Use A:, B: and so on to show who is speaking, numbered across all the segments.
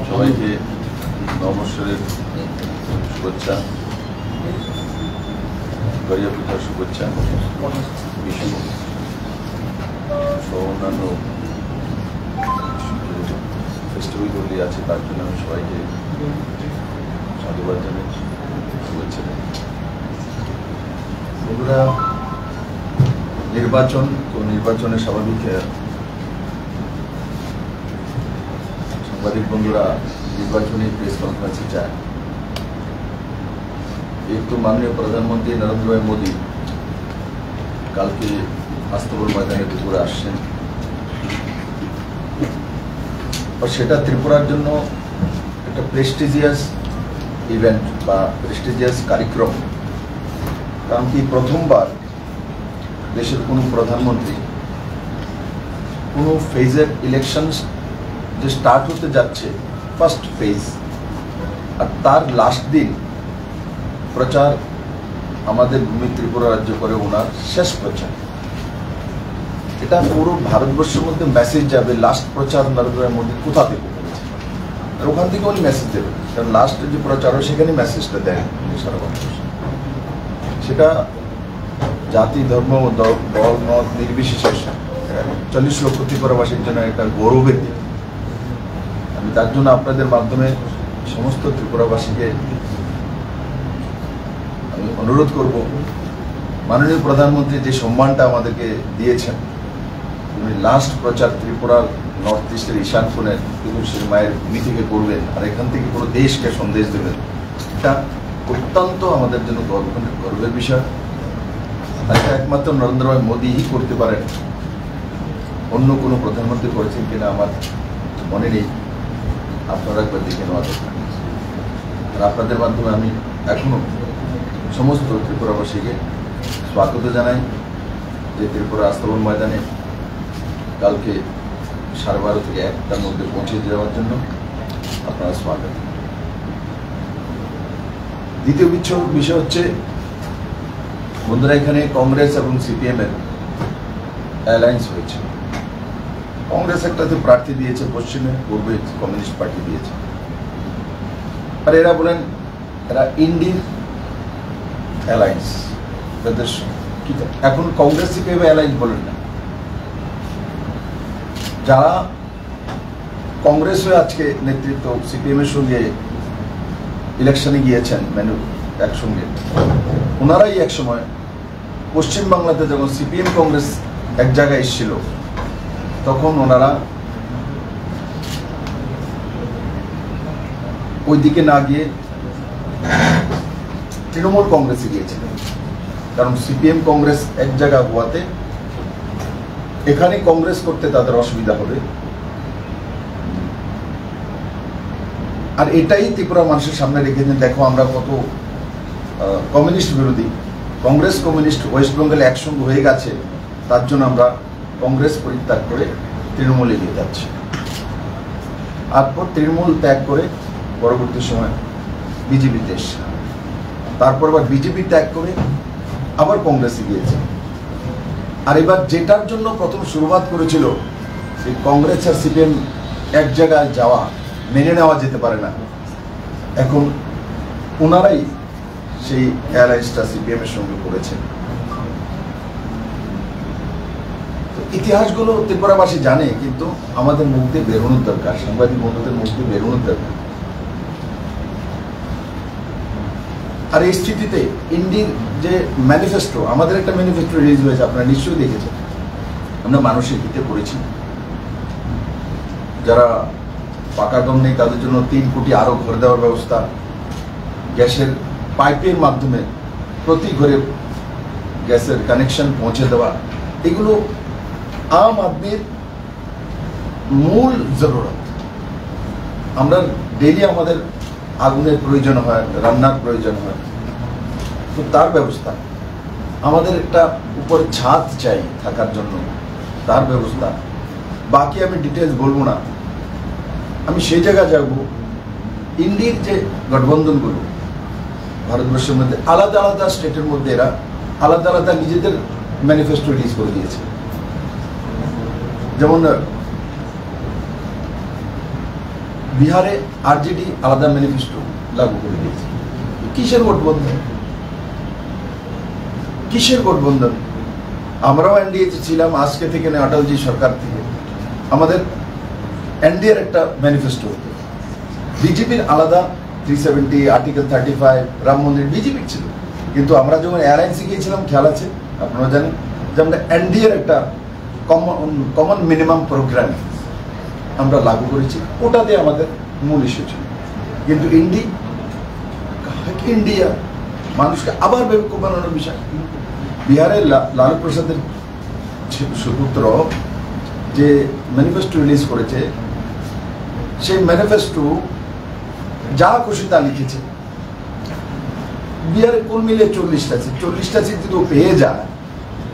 A: সবাইকে নববর্ষের শুভেচ্ছা, গড়িয়া পিঠার শুভেচ্ছা, বিশু সহ অন্যান্য ফেস্টিভ্যালগুলি আছে তার জন্য আমি সবাইকে সাধুবাদ জানাই, শুভেচ্ছা জানাই। বন্ধুরা, নির্বাচন তো নির্বাচনে স্বাভাবিক সাংবাদিক বন্ধুরা নির্বাচনী প্রেস কনফারেন্সে যায়। एक तो माननीय प्रधानमंत्री नरेंद्र भाई मोदी কালকে আস্তাবল ময়দানে ত্রিপুরা আসছেন, আর সেটা ত্রিপুরার জন্য একটা প্রেস্টিজিয়াস ইভেন্ট বা প্রেস্টিজিয়াস কার্যক্রম। কারণ কি প্রথমবার দেশের কোনো প্রধানমন্ত্রী কোনো ফেজের ইলেকশন যে স্টার্ট হতে যাচ্ছে ফার্স্ট ফেজ, আর তার লাস্ট দিন প্রচার আমাদের ভূমি ত্রিপুরা রাজ্য করে ওনার শেষ প্রচার। এটা পুরো ভারতবর্ষের মধ্যে মেসেজ যাবে লাস্ট প্রচার নরেন্দ্র মোদী কোথা থেকে করেছে, আর ওখান থেকে উনি মেসেজ দেবেন। কারণ লাস্টের যে প্রচার হয় সেখানে মেসেজটা দেন সারা ভারতবর্ষ। সেটা জাতি ধর্ম দল মত নির্বিশেষে 40 লক্ষ ত্রিপুরাবাসীর জন্য একটা গৌরবের দিন। আমি তার জন্য আপনাদের মাধ্যমে সমস্ত ত্রিপুরাবাসীকে আমি অনুরোধ করব, মাননীয় প্রধানমন্ত্রী যে সম্মানটা আমাদেরকে দিয়েছেন, উনি লাস্ট প্রচার ত্রিপুরার নর্থ ইস্টের ঈশান কোণের শ্রী মায়ের ভূমি থেকে করবেন, আর এখান থেকে কোনো দেশকে সন্দেশ দেবেন। এটা অত্যন্ত আমাদের জন্য গর্বের বিষয়। এটা একমাত্র নরেন্দ্র ভাই মোদীই করতে পারেন, অন্য কোনো প্রধানমন্ত্রী করেছেন কিনা আমার মনে নেই। আপনারা একবার দেখে নেওয়া দরকার। আর আপনাদের মাধ্যমে আমি এখনো সমস্ত ত্রিপুরাবাসীকে স্বাগত জানাই যে ত্রিপুরা আস্তাবল ময়দানে কালকে 12:30 থেকে 1টার মধ্যে পৌঁছে যাওয়ার জন্য আপনারা স্বাগত। দ্বিতীয় বিষয় হচ্ছে বন্ধুরা, এখানে কংগ্রেস এবং সিপিএম এর অ্যালায়েন্স হয়েছে। কংগ্রেস একটাতে প্রার্থী দিয়েছে পশ্চিমে, পূর্বে কমিউনিস্ট পার্টি দিয়েছে। আর এরা বলেন এরা ইন্ডির অ্যালায়েন্স। এখন কংগ্রেস সিপিএম অ্যালায়েন্স বলেন না, যারা কংগ্রেস হয়ে আজকে নেতৃত্ব সিপিএম এর সঙ্গে ইলেকশনে গিয়েছেন একসঙ্গে, ওনারাই এক সময় পশ্চিমবাংলাতে যখন সিপিএম কংগ্রেস এক জায়গায় এসেছিল তখন ওনারা ওই দিকে না গিয়ে তৃণমূল কংগ্রেসে গিয়েছিলেন। কারণ সিপিএম কংগ্রেস এক জায়গা হওয়াতে এখানে কংগ্রেস করতে তাদের অসুবিধা হবে। আর এটাই ত্রিপুরা মানুষের সামনে রেখেছেন, দেখো আমরা কত কমিউনিস্ট বিরোধী, কংগ্রেস কমিউনিস্ট ওয়েস্ট বেঙ্গলে একসঙ্গে হয়ে গেছে, তার জন্য আমরা কংগ্রেস পরিত্যাগ করে তৃণমূলে গিয়ে যাচ্ছি। তারপর তৃণমূল ত্যাগ করে পরবর্তী সময় বিজেপিতে এসছে, তারপর আবার বিজেপি ত্যাগ করে আবার কংগ্রেসে গিয়েছে। আর এবার যেটার জন্য প্রথম শুরুয়াত করেছিল এই কংগ্রেস আর সিপিএম এক জায়গায় যাওয়া মেনে নেওয়া যেতে পারে না, এখন ওনারাই সেই অ্যালায়েন্সটা সিপিএম এর সঙ্গে করেছেন। ইতিহাসগুলো ত্রিপুরাবাসী জানে, কিন্তু আমাদের মুখ দিয়ে বেরোনোর দরকার, সাংবাদিক বন্ধুদের মুখ দিয়ে বেরোনোর দরকার। আর এই স্থিতিতে ইন্ডির যে ম্যানিফেস্টো, আমাদের একটা ম্যানিফেস্টো রিলিজ হয়েছে, আপনারা নিশ্চয়ই দেখেছেন। আমরা মানুষের হিতে করেছি, যারা পাকা ঘর নেই তাদের জন্য 3 কোটি আরো ঘর দেওয়ার ব্যবস্থা, গ্যাসের পাইপের মাধ্যমে প্রতি ঘরে গ্যাসের কানেকশন পৌঁছে দেওয়া, এগুলো আম আদমির মূল জরুরত। আমরা ডেইলি আমাদের আগুনের প্রয়োজন হয়, রান্নার প্রয়োজন হয়, তো তার ব্যবস্থা। আমাদের একটা উপরে ছাদ চাই থাকার জন্য, তার ব্যবস্থা। বাকি আমি ডিটেলস বলবো না। আমি সেই জায়গায় যাব, ইন্ডির যে গঠবন্ধনগুলো ভারতবর্ষের মধ্যে আলাদা আলাদা স্টেটের মধ্যে এরা আলাদা আলাদা নিজেদের ম্যানিফেস্টো রিলিজ করে দিয়েছে। যেমন বিহারে আরজেডি আলাদা ম্যানিফেস্টো লাগু করে দিয়েছে। কিসের গঠবন্ধন? কিসের গঠবন্ধন? আমরাও এনডিএতে ছিলাম, আজকে থেকে না, অটলজি সরকার থেকে আমাদের এনডিএর একটা ম্যানিফেস্টো হতো। বিজেপির আলাদা 370, আর্টিকেল 35, রাম মন্দির বিজেপির ছিল। কিন্তু আমরা যখন এয়ারলাইন্সে গিয়েছিলাম, খেয়াল আছে আপনারা জানেন যে আমরা এনডিএর একটা কমন মিনিমাম প্রোগ্রাম আমরা লাগু করেছি, ওটাতে আমাদের মূল ইস্যু ছিল। কিন্তু ইন্ডিয়া মানুষকে আবার বেকুব বানানোর বিষয়। বিহারের লালু প্রসাদের সুপুত্র যে ম্যানিফেস্টো রিলিজ করেছে, সেই ম্যানিফেস্টো যা খুশি তা লিখেছে। বিহারে কোন মিলে 40টা সিট, 40টা সিট যদি পেয়ে যায়,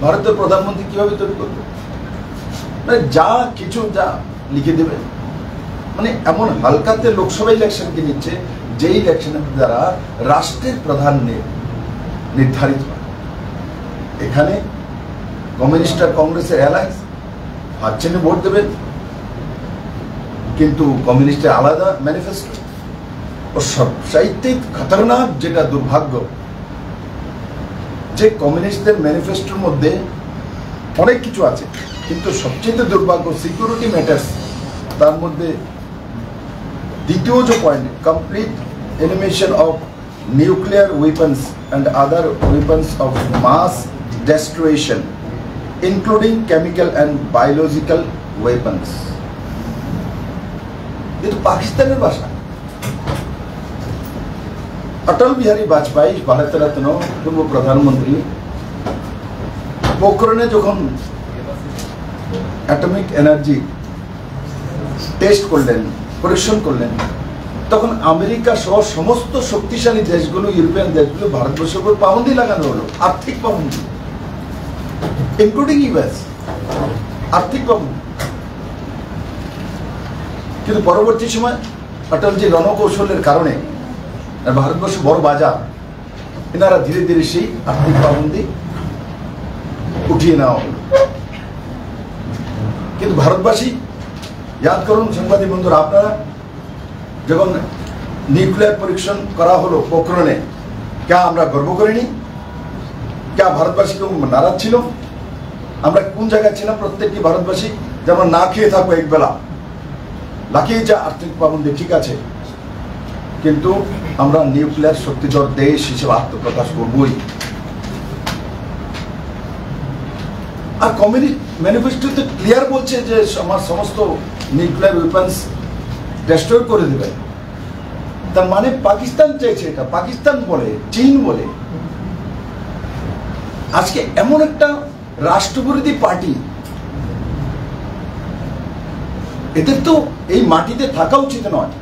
A: ভারতের প্রধানমন্ত্রী কিভাবে তৈরি করবে? মানে যা কিছু যা লিখে দেবে। মানে এমন হালকাতে লোকসভা ইলেকশনকে নিচ্ছে, যে ইলেকশনের দ্বারা রাষ্ট্রের প্রধান নির্ধারিত হয়। এখানে কমিউনিস্ট আর কংগ্রেসের অ্যালায়েন্স হাত ছেড়ে ভোট দেবেন, কিন্তু কমিউনিস্টের আলাদা ম্যানিফেস্টো। ও সবচাইতে খতরনাক যেটা দুর্ভাগ্য, যে কমিউনিস্টদের ম্যানিফেস্টোর মধ্যে অনেক কিছু আছে, কিন্তু সবচেয়ে দুর্ভাগ্য সিকিউরিটি ম্যাটার্স, তার মধ্যে দ্বিতীয় যে point, complete elimination of nuclear weapons and other weapons of mass destruction including chemical and biological weapons। কিন্তু পাকিস্তানের ভাষা। অটল বিহারী বাজপেয়ী, ভারতের রত্ন পূর্ব প্রধানমন্ত্রী, পোখরণে যখন অ্যাটমিক এনার্জি টেস্ট করলেন, পরীক্ষণ করলেন, তখন আমেরিকা সহ সমস্ত শক্তিশালী দেশগুলো, ইউরোপিয়ান দেশগুলো ভারতবর্ষের উপর পাবন্দি লাগানো হলো, আর্থিক পাবন্দি, ইনক্লুডিং ইউএস, আর্থিক পাবন্দি। কিন্তু পরবর্তী সময় অটলজি রণকৌশলের কারণে, ভারতবর্ষ বড় বাজার, এনারা ধীরে ধীরে সেই আর্থিক পাবন্দি উঠিয়ে নেওয়া হলো। কিন্তু ভারতবাসী, ইয়াদ করুন সাংবাদিক বন্ধুরা, আপনারা যখন নিউক্লিয়ার পরীক্ষণ করা হলো পোখরণে, কে আমরা গর্ব করিনি? কে ভারতবাসী কেউ নারাজ ছিল? আমরা কোন জায়গায় ছিলাম? প্রত্যেকটি ভারতবাসী যেমন না খেয়ে থাকবো একবেলা, লাখিয়ে যা আর্থিক পাবন্দি ঠিক আছে, কিন্তু আমরা নিউক্লিয়ার শক্তিধর দেশ হিসেবে আত্মপ্রকাশ করবই। আর কমিউনিস্ট ম্যানিফেস্টোতে ক্লিয়ার বলছে যে আমার সমস্ত নিউক্লিয়ার ওয়েপন্স ডেস্ট্রয় করে দেবে। তার মানে পাকিস্তান চাইছে এটা, পাকিস্তান বলে, চীন বলে। আজকে এমন একটা রাষ্ট্রবিরোধী পার্টি, এদের তো এই মাটিতে থাকা উচিত নয়।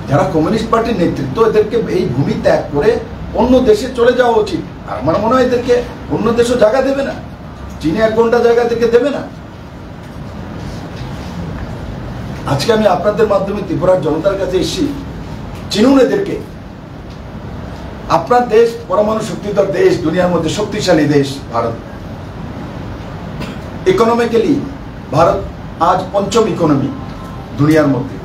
A: যারা কমিউনিস্ট পার্টির নেতৃত্ব, এদেরকে এই ভূমি ত্যাগ করে অন্য দেশে চলে যাওয়া উচিত। আর আমার মনে হয় এদেরকে অন্য দেশও জায়গা দেবে না, চীনে 1 ঘন্টা জায়গা থেকে দেবে না। আজকে আমি আপনাদের মাধ্যমে ত্রিপুরার জনতার কাছে এসেছি, চিনুন এদেরকে। আপনার দেশ পরমাণু শক্তিধর দেশ, দুনিয়ার মধ্যে শক্তিশালী দেশ ভারত। ইকোনমিক্যালি ভারত আজ 5ম ইকোনমি দুনিয়ার মধ্যে।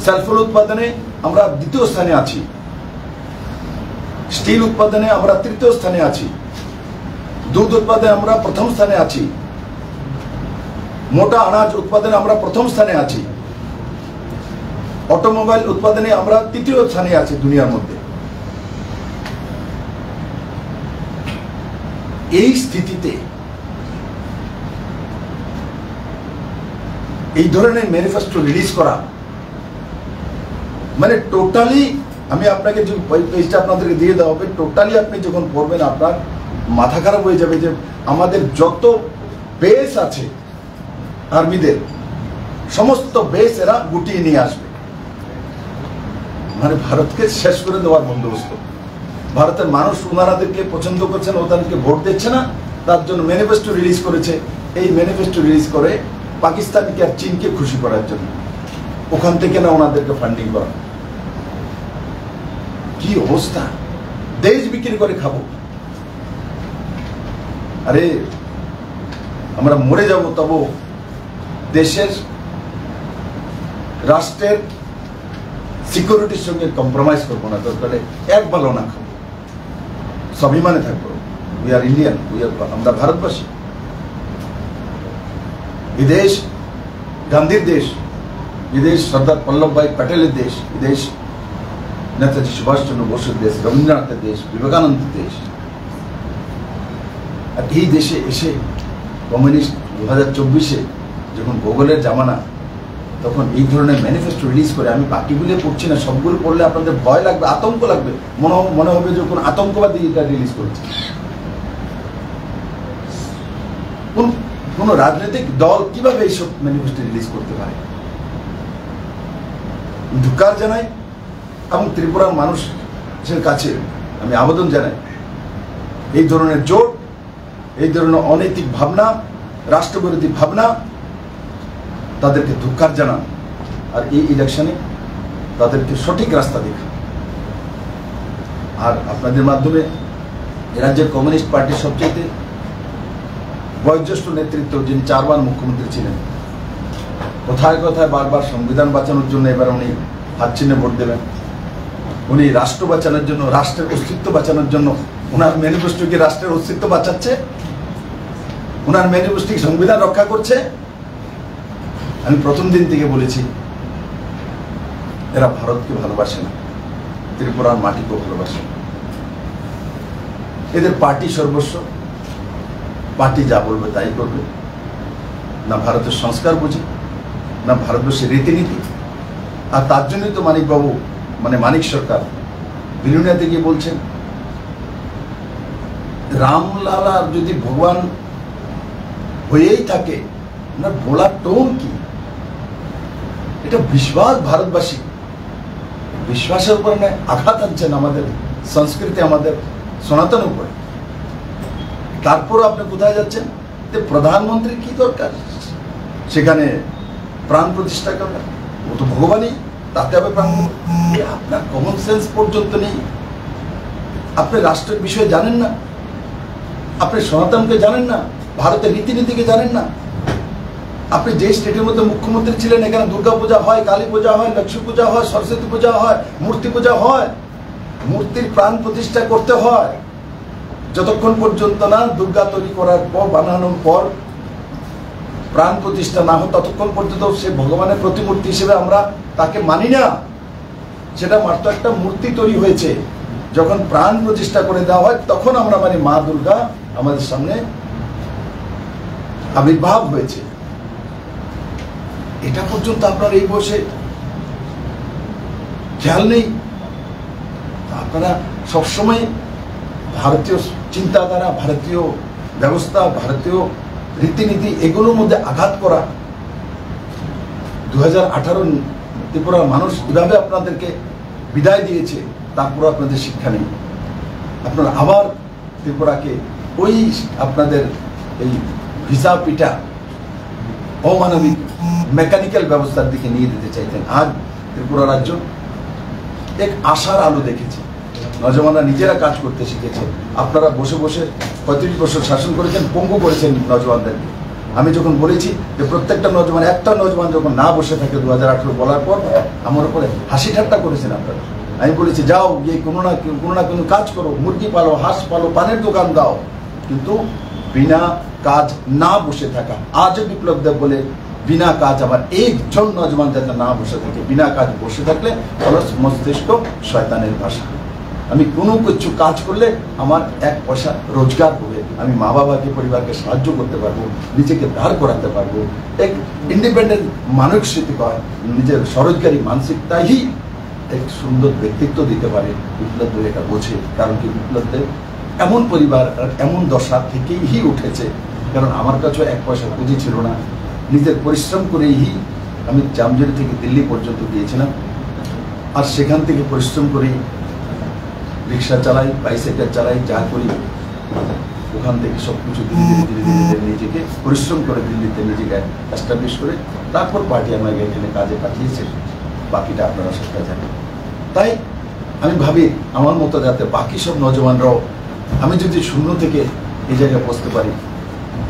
A: সেলফোন উৎপাদনে আমরা 2য় স্থানে আছি, স্টিল উৎপাদনে আমরা 3য় স্থানে আছি, দুধ উৎপাদনে আমরা 1ম স্থানে আছি, মোটা আনাজ উৎপাদনে আমরা 1ম স্থানে আছি, অটোমোবাইল উৎপাদনে আমরা 3য় স্থানে আছি দুনিয়ার মধ্যে। এই স্থিতিতে এই ধরনের ম্যানিফেস্টো রিলিজ করা মানে টোটালি, আমি আপনাকে যে পেজটা আপনাদেরকে দিয়ে দেওয়া হবে, টোটালি আপনি যখন পড়বেন আপনার মাথা খারাপ হয়ে যাবে যে আমাদের যত বেস আছে আর্মিদের, সমস্ত বেস এরা গুটিয়ে নিয়ে আসবে। মানে ভারতকে শেষ করে দেওয়ার বন্দোবস্ত। ভারতের মানুষ ওনারাদেরকে পছন্দ করছেন, ওদেরকে ভোট দিচ্ছে না, তার জন্য ম্যানিফেস্টো রিলিজ করেছে। এই ম্যানিফেস্টো রিলিজ করে পাকিস্তানকে আর চীনকে খুশি করার জন্য, ওখান থেকে না ওনাদেরকে ফান্ডিং করা। কি অবস্থা! দেশ বিক্রি করে খাবো? আরে আমরা মরে যাব, তবু দেশের রাষ্ট্রের সিকিউরিটির সঙ্গে কম্প্রোমাইজ করবো না। দরকার এক ভালো না খাবো, স্বাভিমানে থাকবো। উই আর ইন্ডিয়ান, আমরা ভারতবাসী। এই দেশ গান্ধীর দেশ, এই দেশ সর্দার বল্লভভাই প্যাটেলের দেশ, এই দেশ নেতাজি সুভাষচন্দ্র বোসের দেশ, রবীন্দ্রনাথের দেশ, বিবেকানন্দের দেশ। আর এই দেশে এসে কমিউনিস্ট 2024-এ যখন গুগলের জামানা, তখন এই ধরনের ম্যানিফেস্টো রিলিজ করে, আমি বাকিগুলো পড়ছি না, সবগুলো পড়লে আপনাদের ভয় লাগবে, আতঙ্ক লাগবে, মনে হবে যে কোন আতঙ্কবাদী এটা রিলিজ করেছে। কোন রাজনৈতিক দল কিভাবে এইসব ম্যানিফেস্টো রিলিজ করতে পারে? ধিক্কার জানাই এবং ত্রিপুরার মানুষের কাছে আমি আবেদন জানাই, এই ধরনের জোট, এই ধরনের অনৈতিক ভাবনা, রাষ্ট্রবিরোধী ভাবনা, তাদেরকে ধিক্কার জানান। আর এই ইলেকশনে তাদেরকে সঠিক রাস্তা দেখান। আর আপনাদের মাধ্যমে রাজ্যের কমিউনিস্ট পার্টির সবচেয়ে বয়োজ্যেষ্ঠ নেতৃত্ব, যিনি 4 বার মুখ্যমন্ত্রী ছিলেন, কোথায় কোথায় বারবার সংবিধান বাঁচানোর জন্য এবার উনি হাত চিহ্নে ভোট দেবেন। উনি রাষ্ট্র বাঁচানোর জন্য, রাষ্ট্রের অস্তিত্ব বাঁচানোর জন্য, ওনার ম্যানিফেস্টো কি রাষ্ট্রের অস্তিত্ব বাঁচাচ্ছে? ওনার ম্যানিফেস্টো কি সংবিধান রক্ষা করছে? আমি প্রথম দিন থেকে বলেছি, এরা ভারতকে ভালোবাসে না, ত্রিপুরার মাটিকেও ভালোবাসে না। এদের পার্টি সর্বস্ব, পার্টি যা বলবে তাই করবে। না ভারতের সংস্কার বুঝে, না ভারতবর্ষের রীতিনীতি। আর তার জন্যই তো মানিকবাবু, মানিক সরকার বিলুনিয়াতে গিয়ে বলছেন, রামলালা যদি ভগবান হয়েই থাকে, না বলার টোন কি? এটা বিশ্বাস, ভারতবাসী বিশ্বাসের উপরে না আঘাত আনছেন, আমাদের সংস্কৃতি, আমাদের সনাতন উপরে। তারপর আপনি কোথায় যাচ্ছেন? প্রধানমন্ত্রী কি দরকার সেখানে প্রাণ প্রতিষ্ঠা করবেন? ও তো ভগবানই, তাতে হবে প্রাণ। আপনার কমন সেন্স পর্যন্ত নেই। আপনি রাষ্ট্রের বিষয়ে জানেন না, আপনি সনাতনকে জানেন না, ভারতের রীতিনীতিকে জানেন না। আপনি যে স্টেটের মধ্যে মুখ্যমন্ত্রী ছিলেন, এখানে দুর্গা পূজা হয়, কালী পূজা হয়, লক্ষ্মী পূজা হয়, সরস্বতী পূজা হয়, মূর্তি পূজা হয়। মূর্তির প্রাণ প্রতিষ্ঠা করতে হয়, যতক্ষণ পর্যন্ত না দুর্গা তৈরি করার পর, বানানোর পর প্রাণ প্রতিষ্ঠা না হয়, ততক্ষণ পর্যন্ত সে ভগবানের প্রতিমূর্তি হিসেবে আমরা তাকে মানি না। সেটা মাত্র একটা মূর্তি তৈরি হয়েছে। যখন প্রাণ প্রতিষ্ঠা করে দেওয়া হয়, তখন আমরা মানি মা দুর্গা আমাদের সামনে আবির্ভাব হয়েছে। এটা পর্যন্ত আপনার এই বয়সে খেয়াল নেই। আপনারা সবসময় ভারতীয় চিন্তাধারা, ভারতীয় ব্যবস্থা, ভারতীয় রীতিনীতি, এগুলোর মধ্যে আঘাত করা। 2018 ত্রিপুরার মানুষ এভাবে আপনাদেরকে বিদায় দিয়েছে, তারপর আপনাদের শিক্ষা নেই। আপনারা আবার ত্রিপুরাকে ওই আপনাদের এই ভিসা পিঠা, অমানবিক মেকানিক্যাল ব্যবস্থার দিকে নিয়ে যেতে চাইতেন। আজ ত্রিপুরা রাজ্য এক আশার আলো দেখেছে, নজওয়ানরা নিজেরা কাজ করতে শিখেছে। আপনারা বসে বসে 35 বছর শাসন করেছেন, পঙ্গু করেছেন নজওয়ানদেরকে। আমি যখন বলেছি যে প্রত্যেকটা নজওয়ান, একটা নজওয়ান যখন না বসে থাকে 2018 বলার পর, আমার উপরে হাসি ঠাট্টা করেছেন আপনারা। আমি বলেছি যাও গিয়ে কোনো না কোনো কাজ করো, মুরগি পালো, হাঁস পালো, পানের দোকান দাও, কিন্তু বিনা কাজ না বসে থাকা। আজও বিপ্লব দেব বলে বিনা কাজ, আবার একজন নজওয়ান যাতে না বসে থাকে। বিনা কাজ বসে থাকলে অলস মস্তিষ্ক শয়তানের ভাষা। আমি কোনো কিছু কাজ করলে আমার 1 পয়সা রোজগার হবে, আমি মা বাবাকে, পরিবারকে সাহায্য করতে পারবো, নিজেকে দাঁড় করাতে পারবো। এক ইন্ডিপেন্ডেন্ট মানসিকতা হয়, নিজের স্বরোজগারী মানসিকতাই এক সুন্দর ব্যক্তিত্ব দিতে পারে। বিপ্লব দেব এটা বোঝে, কারণ কি বিপ্লব দেব এমন পরিবার আর এমন দশা থেকেই উঠেছে। কারণ আমার কাছেও 1 পয়সা পুঁজি ছিল না, নিজের পরিশ্রম করেই আমি জামজেরি থেকে দিল্লি পর্যন্ত গিয়েছিলাম। আর সেখান থেকে পরিশ্রম করেই রিক্সা চালাই, বাইসাইকেল চালাই, যা করি ওখান থেকে সবকিছু ধীরে ধীরে নিজেকে পরিশ্রম করে দিল্লিতে নিজেকে এস্টাবলিশ করে তারপর পার্টি আমাকে এখানে কাজে পাঠিয়েছে। বাকিটা আপনারা সবটা জানেন। তাই আমি ভাবি আমার মতো যাতে বাকি সব নজওয়ানরাও, আমি যদি শূন্য থেকে এই জায়গায় পৌঁছতে পারি,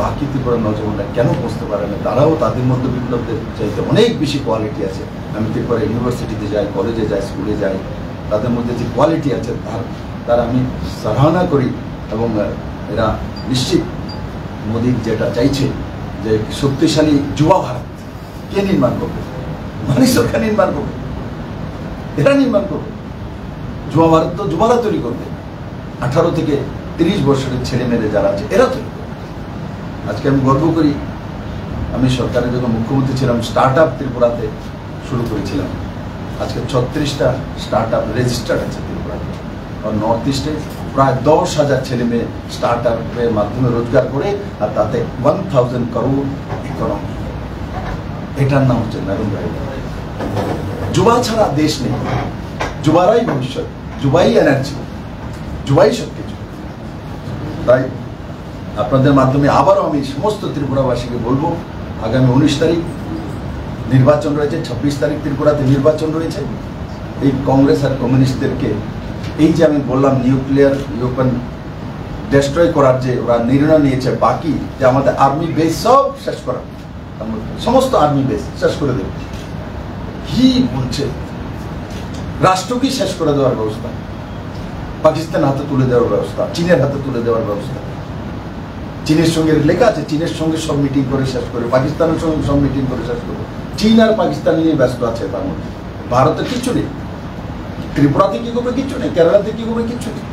A: বাকি ত্রিপুরার নজওয়ানরা কেন পৌঁছতে পারে না? তারাও তাদের মধ্যে বিপ্লবদের চাইতে অনেক বেশি কোয়ালিটি আছে। আমি ত্রিপুরা ইউনিভার্সিটিতে যাই, কলেজে যাই, স্কুলে যাই, তাদের মধ্যে যে কোয়ালিটি আছে তার আমি সারাহনা করি। এবং এরা নিশ্চিত মোদী যেটা চাইছে যে শক্তিশালী যুবা ভারত কে নির্মাণ করবে? মানিক সরকার নির্মাণ করবে, এরা নির্মাণ করবে। যুবা ভারত তো যুবারা তৈরি করবে, 18 থেকে 30 বছরের ছেলে মেয়েদের যারা আছে এরা তৈরি করবে। আজকে আমি গর্ব করি, আমি সরকারের যখন মুখ্যমন্ত্রী ছিলাম স্টার্ট আপ ত্রিপুরাতে শুরু করেছিলাম। আজকে 36টা স্টার্ট আপ রেজিস্টার্ড আছে ত্রিপুরাতে। আর নর্থ ইস্টে প্রায় 10,000 ছেলে মেয়ে স্টার্ট আপের মাধ্যমে রোজগার করে, আর তাতে 1000 করোড় ইকোনমি। এটার নাম হচ্ছে নরেন্দ্র মোদী। যুবা ছাড়া দেশ নেই, যুবারাই ভবিষ্যৎ, যুবাই এনার্জি, যুবাই সবকিছু। তাই আপনাদের মাধ্যমে আবারও আমি সমস্ত ত্রিপুরাবাসীকে বলবো, আগামী 19 তারিখ নির্বাচন রয়েছে, 26 তারিখ ত্রিপুরাতে নির্বাচন রয়েছে। এই কংগ্রেস আর কমিউনিস্টদেরকে, এই যে আমি বললাম নিউক্লিয়ার ওয়েপন ডেস্ট্রয় করার যে ওরা নির্ণয় নিয়েছে, বাকি যে আমাদের আর্মি বেস সব শেষ করা, সমস্ত আর্মি বেস শেষ করে দেবে। কি বলছে? রাষ্ট্রকে শেষ করে দেওয়ার ব্যবস্থা, পাকিস্তানের হাতে তুলে দেওয়ার ব্যবস্থা, চীনের হাতে তুলে দেওয়ার ব্যবস্থা। চীনের সঙ্গে লেখা আছে, চীনের সঙ্গে সব মিটিং করে শেষ করে, পাকিস্তানের সঙ্গে সব মিটিং করে শেষ করবে। চীন আর পাকিস্তান নিয়ে ব্যস্ত আছে তার মধ্যে। ভারতের কিচ্ছু নেই, ত্রিপুরাতে কি করবে কিচ্ছু নেই, কেরালাতে কি করবে কিচ্ছু নেই।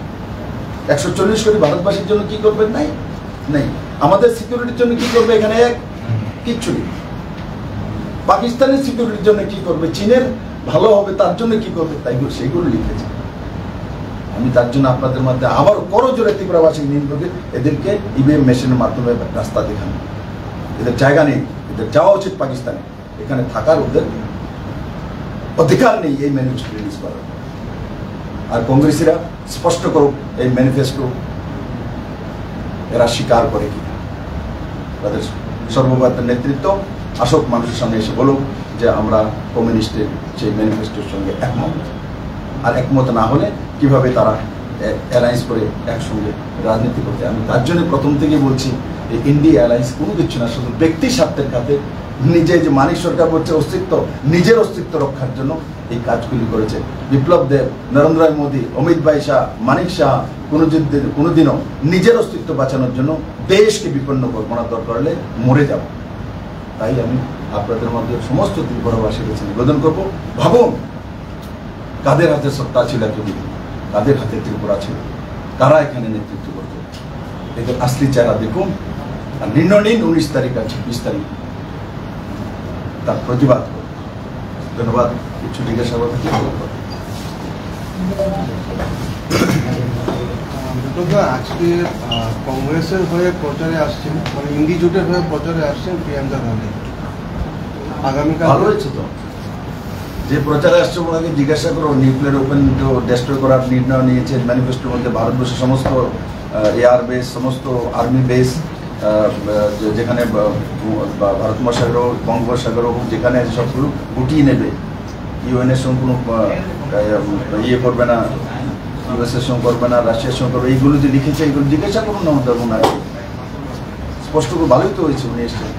A: 140 কোটি ভারতবাসীর জন্য কি করবে? নাই নেই। আমাদের সিকিউরিটির জন্য কি করবে? এখানে কিচ্ছু নেই। পাকিস্তানের সিকিউরিটির জন্য কি করবে? চীনের ভালো হবে তার জন্য কি করবে? তাই সেইগুলো লিখেছে। আমি তার জন্য আপনাদের মধ্যে আবার করজোরে ত্রিপুরাবাসী নিয়ে করবে, এদেরকে ইভিএম মেশিনের মাধ্যমে রাস্তা দেখানো। এদের জায়গা নেই, এদের যাওয়া উচিত পাকিস্তানে, এখানে থাকার ওদের অধিকার নেই এই ম্যানিফেস্টো রিলিজ করার। আর কংগ্রেসীরা স্পষ্ট করুক এই ম্যানিফেস্টো এরা স্বীকার করে কিনা। তাদের সর্বভারতের নেতৃত্ব আসক মানুষের সামনে এসে বলুক যে আমরা কমিউনিস্টের সেই ম্যানিফেস্টোর সঙ্গে একমত। আর একমত না হলে কিভাবে তারা অ্যালায়েন্স করে একসঙ্গে রাজনীতি করতে। আমি তার জন্য প্রথম থেকে বলছি এই ইন্ডিয়া অ্যালায়েন্স কোনো কিছু না, শুধু ব্যক্তি স্বার্থের খাতে নিজে যে মানিক সরকার বলছে অস্তিত্ব, নিজের অস্তিত্ব রক্ষার জন্য এই কাজগুলি করেছে। বিপ্লব দেব, নরেন্দ্র মোদী, অমিত ভাই শাহ, মানিক শাহ কোনোদিনও নিজের অস্তিত্ব বাঁচানোর জন্য দেশকে বিপন্ন করবো না, দরকার হলে মরে যাব। তাই আমি আপনাদের মধ্যে সমস্ত ত্রিপুরাবাসীর কাছে নিবেদন করবো, ভাবুন কাদের হাতে সত্তা ছিল এতদিন, কাদের হাতে ত্রিপুরা ছিল, কারা এখানে নেতৃত্ব করত, এদের আসলি চেহারা দেখুন। আর নির্ণয় নিন 19 তারিখ আর 26 তারিখ তার প্রতিবাদ করুন। ধন্যবাদ। কিছু জিজ্ঞাসাবাদ
B: আজকে কংগ্রেসের হয়ে প্রচারে আসছেন, মানে ইন্ডি জোটের হয়ে প্রচারে আসছেন প্রিয়াঙ্কা গান্ধী। আগামীকাল
A: ভালো হয়েছে তো, যে প্রচারে আসছে ওনাকে জিজ্ঞাসা করো। নিউক্লিয়ার ওপেন ডেস্ট্রয় করার নির্ণয় নিয়েছে ম্যানিফেস্টোর মধ্যে। ভারতবর্ষের সমস্ত এয়ার বেস, সমস্ত আর্মি বেস, যেখানে ভারত মহাসাগর হোক, বঙ্গোপসাগর হোক, যেখানে সবগুলো গুটিয়ে নেবে। ইউএনের সঙ্গে কোনো ইয়ে করবে না, ইউএসএর সঙ্গে করবে না, রাশিয়ার সঙ্গে করবে। এইগুলো যে লিখেছে এইগুলো জিজ্ঞাসা করুন না আমাদের ওনাকে। স্পষ্ট করে ভালোই তো হয়েছে উনি এসছেন।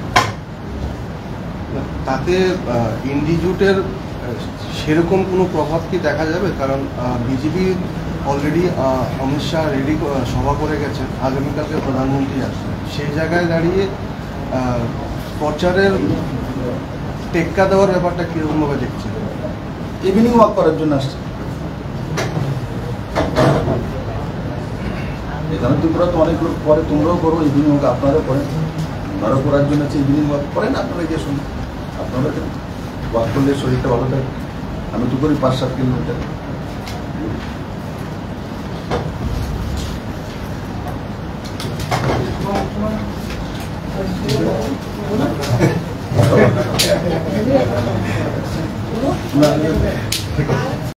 B: তাতে ইন্ডি জোটের সেরকম কোনো প্রভাব কি দেখা যাবে? কারণ BJP already Amit Shah ready সভা করে গেছেন, আগামীকালকে প্রধানমন্ত্রী আসবেন। সেই জায়গায় দাঁড়িয়ে প্রচারের টেক্কা দেওয়ার ব্যাপারটা কীরকমভাবে দেখছে?
A: ইভিনিং ওয়াক করার জন্য আসছে। এখানে তোমরা তো অনেক লোক পরে, তোমরাও করো ইভিনিং ওয়াক, আপনারাও করেন, ওনারাও করার জন্য আছে ইভিনিং ওয়াক করেন। আপনারা গিয়ে শুনুন, আপনারা ওয়াক করলে শরীরটা ভালো থাকে। আমি তো করি 5-7 কিলোমিটার।